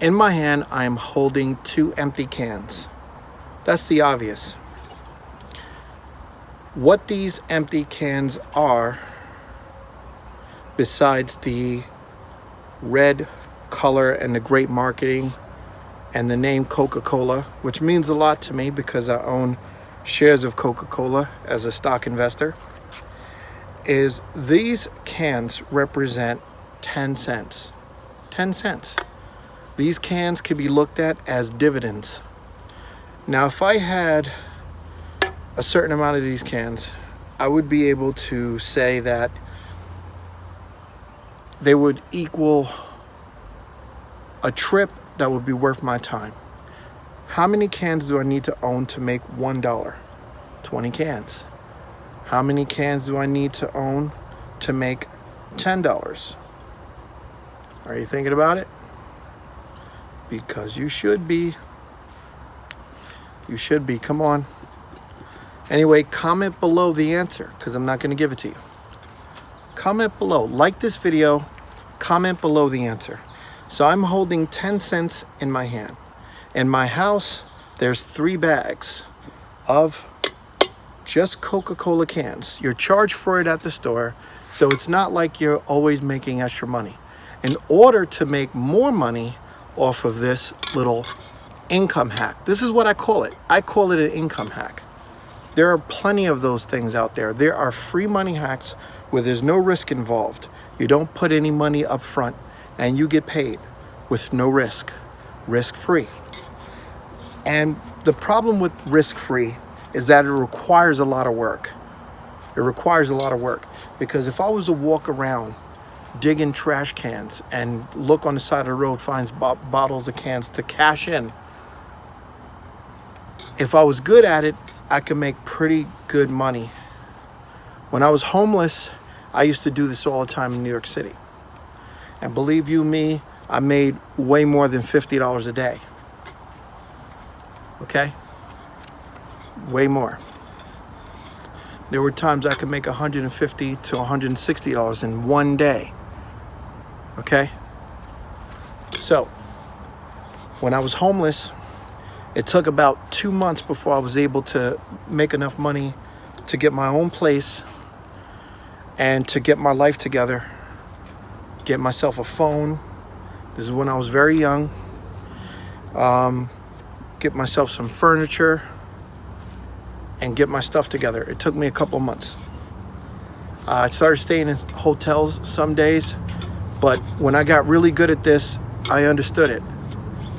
In my hand, I am holding 2 empty cans. That's the obvious. What these empty cans are, besides the red color and the great marketing and the name Coca-Cola, which means a lot to me because I own shares of Coca-Cola as a stock investor, is these cans represent 10 cents. 10 cents. These cans can be looked at as dividends. Now, if I had a certain amount of these cans, I would be able to say that they would equal a trip that would be worth my time. How many cans do I need to own to make $1? 20 cans. How many cans do I need to own to make $10? Are you thinking about it? Because you should be. You should be. Come on. Anyway, comment below the answer because I'm not going to give it to you. Comment below. Like this video. Comment below the answer. So I'm holding 10 cents in my hand. In my house, there's 3 bags of just Coca-Cola cans. You're charged for it at the store, so it's not like you're always making extra money. In order to make more money off of this little income hack, this is what I call it. I call it an income hack. There are plenty of those things out there. There are free money hacks where there's no risk involved. You don't put any money up front and you get paid with no risk, risk-free. And the problem with risk-free is that it requires a lot of work. It requires a lot of work because if I was to walk around digging trash cans and look on the side of the road, finds bottles of cans to cash in, if I was good at it, I could make pretty good money. When I was homeless, I used to do this all the time in New York City. And believe you me, I made way more than $50 a day. Okay? Way more. There were times I could make $150 to $160 in one day. Okay? So, when I was homeless, it took about 2 months before I was able to make enough money to get my own place and to get my life together, get myself a phone. This is when I was very young. Get myself some furniture and get my stuff together. It took me a couple of months. I started staying in hotels some days, but when I got really good at this, I understood it.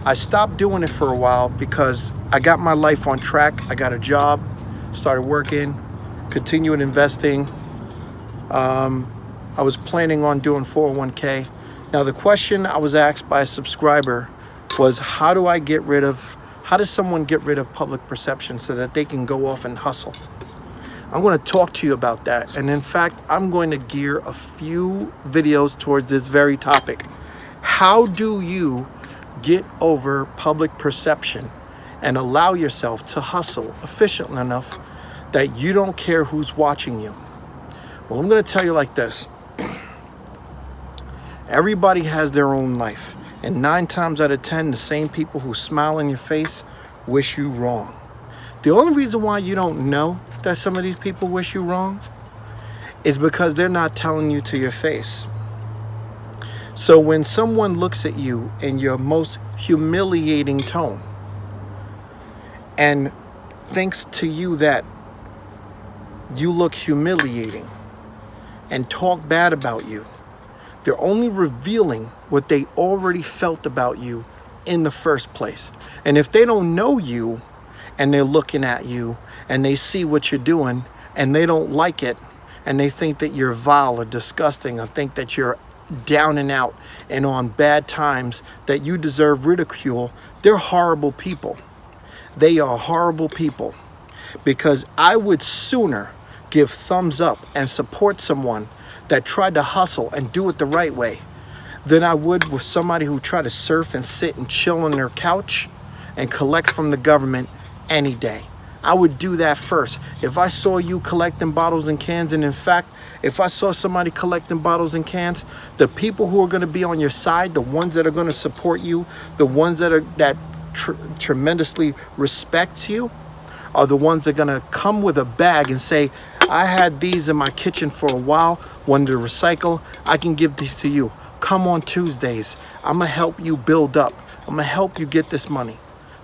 I stopped doing it for a while because I got my life on track. I got a job, started working, continued investing. I was planning on doing 401k. Now the question I was asked by a subscriber was, how does someone get rid of public perception so that they can go off and hustle? I'm going to talk to you about that. And in fact, I'm going to gear a few videos towards this very topic. How do you get over public perception and allow yourself to hustle efficiently enough that you don't care who's watching you? Well, I'm going to tell you like this. Everybody has their own life. And 9 times out of 10, the same people who smile in your face wish you wrong. The only reason why you don't know that some of these people wish you wrong is because they're not telling you to your face. So when someone looks at you in your most humiliating tone and thinks to you that you look humiliating and talk bad about you, they're only revealing what they already felt about you in the first place. And if they don't know you and they're looking at you and they see what you're doing and they don't like it and they think that you're vile or disgusting or think that you're down and out and on bad times, that you deserve ridicule, they're horrible people. They are horrible people, because I would sooner give thumbs up and support someone that tried to hustle and do it the right way than I would with somebody who tried to surf and sit and chill on their couch and collect from the government any day. I would do that first. If I saw you collecting bottles and cans, and in fact, If I saw somebody collecting bottles and cans, the people who are going to be on your side, the ones that are going to support you, the ones that tremendously respect you, are the ones that are going to come with a bag and say, I had these in my kitchen for a while, wanted to recycle, I can give these to you. Come on Tuesdays. I'm going to help you build up. I'm going to help you get this money.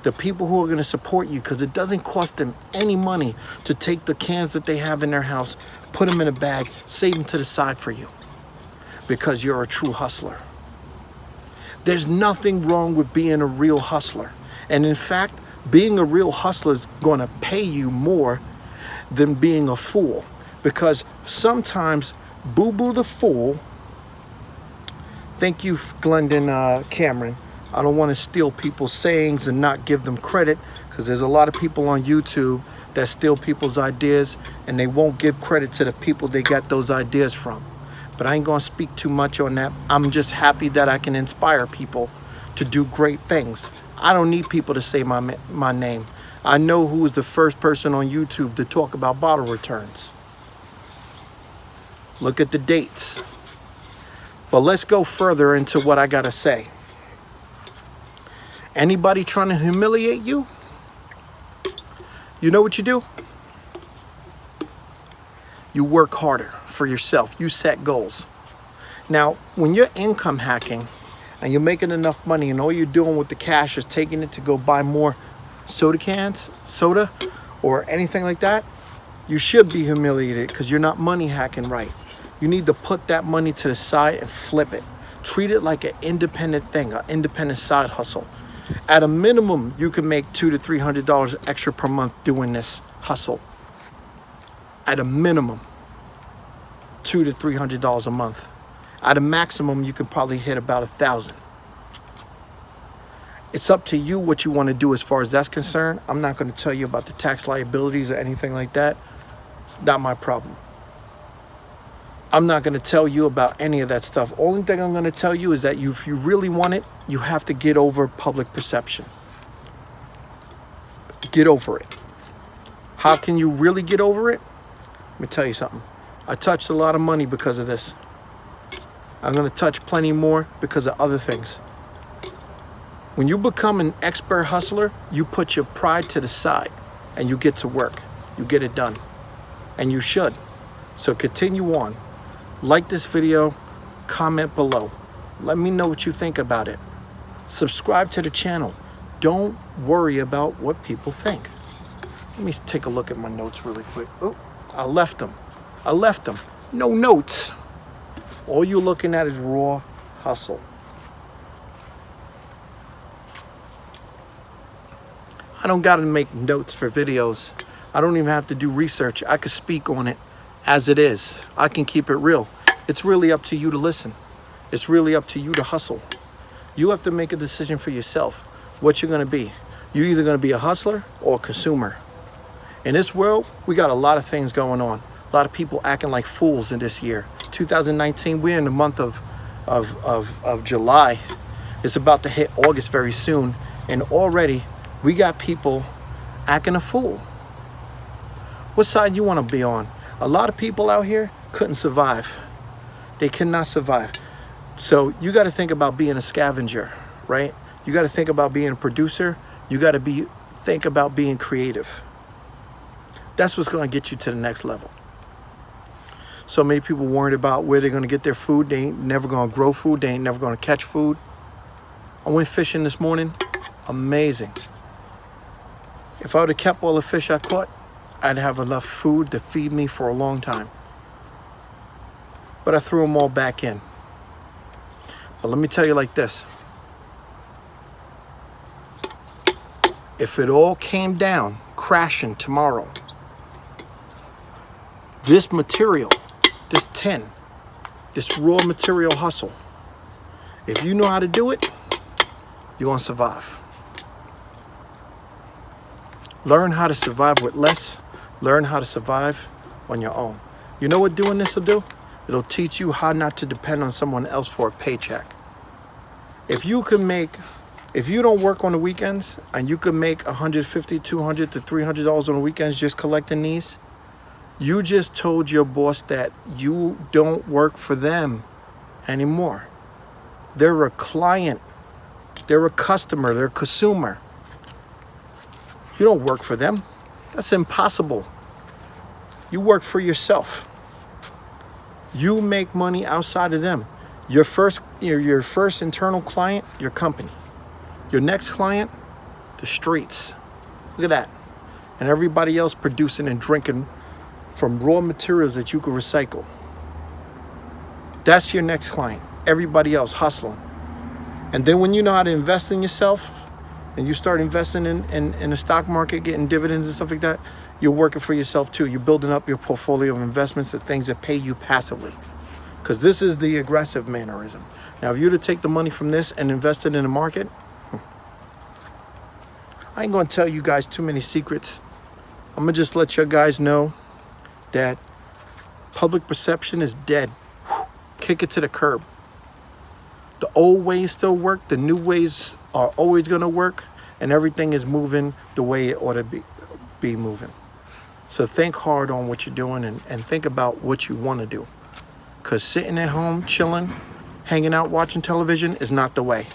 The people who are going to support you, because it doesn't cost them any money to take the cans that they have in their house, put them in a bag, save them to the side for you, because you're a true hustler. There's nothing wrong with being a real hustler. And in fact, being a real hustler is going to pay you more than being a fool, because sometimes Boo-Boo the Fool, thank you, Glendon Cameron. I don't want to steal people's sayings and not give them credit, because there's a lot of people on YouTube that steal people's ideas and they won't give credit to the people they got those ideas from. But I ain't going to speak too much on that. I'm just happy that I can inspire people to do great things. I don't need people to say my name. I know who was the first person on YouTube to talk about bottle returns. Look at the dates. But let's go further into what I got to say. Anybody trying to humiliate you? You know what you do? You work harder for yourself. You set goals. Now, when you're income hacking and you're making enough money and all you're doing with the cash is taking it to go buy more soda, or anything like that, you should be humiliated because you're not money hacking right. You need to put that money to the side and flip it. Treat it like an independent thing, an independent side hustle. At a minimum, you can make $200 to $300 extra per month doing this hustle. At a minimum, $200 to $300 a month. At a maximum, you can probably hit about $1,000. It's up to you what you want to do as far as that's concerned. I'm not going to tell you about the tax liabilities or anything like that. It's not my problem. I'm not going to tell you about any of that stuff. Only thing I'm going to tell you is that if you really want it, you have to get over public perception. Get over it. How can you really get over it? Let me tell you something. I touched a lot of money because of this. I'm going to touch plenty more because of other things. When you become an expert hustler, you put your pride to the side and you get to work. You get it done. And you should. So continue on. Like this video, comment below. Let me know what you think about it. Subscribe to the channel. Don't worry about what people think. Let me take a look at my notes really quick. Oh, I left them. No notes. All you're looking at is raw hustle. I don't got to make notes for videos. I don't even have to do research. I could speak on it as it is. I can keep it real. It's really up to you to listen. It's really up to you to hustle. You have to make a decision for yourself what you're going to be. You're either going to be a hustler or a consumer. In this world, we got a lot of things going on. A lot of people acting like fools in this year. 2019, we're in the month of July. It's about to hit August very soon. And already we got people acting a fool. What side you want to be on? A lot of people out here couldn't survive. They cannot survive. So you got to think about being a scavenger, right? You got to think about being a producer. You got to think about being creative. That's what's going to get you to the next level. So many people worried about where they're going to get their food. They ain't never going to grow food. They ain't never going to catch food. I went fishing this morning. Amazing. If I would have kept all the fish I caught, I'd have enough food to feed me for a long time. But I threw them all back in. But let me tell you like this. If it all came down crashing tomorrow, this material, this tin, this raw material hustle, if you know how to do it, you're going to survive. Learn how to survive with less. Learn how to survive on your own. You know what doing this will do? It'll teach you how not to depend on someone else for a paycheck. If you don't work on the weekends and you can make $150, $200 to $300 on the weekends just collecting these, You just told your boss that you don't work for them anymore. They're a client. They're a customer. They're a consumer. You don't work for them. That's impossible. You work for yourself. You make money outside of them. Your first internal client, your company. Your next client, the streets. Look at that. And everybody else producing and drinking from raw materials that you could recycle. That's your next client. Everybody else hustling. And then when you know how to invest in yourself and you start investing in the stock market, getting dividends and stuff like that, you're working for yourself too. You're building up your portfolio of investments of things that pay you passively. Because this is the aggressive mannerism. Now, if you were to take the money from this and invest it in the market, I ain't going to tell you guys too many secrets. I'm going to just let you guys know that public perception is dead. Kick it to the curb. The old ways still work. The new ways are always going to work. And everything is moving the way it ought to be moving. So think hard on what you're doing and think about what you want to do. Because sitting at home, chilling, hanging out, watching television is not the way.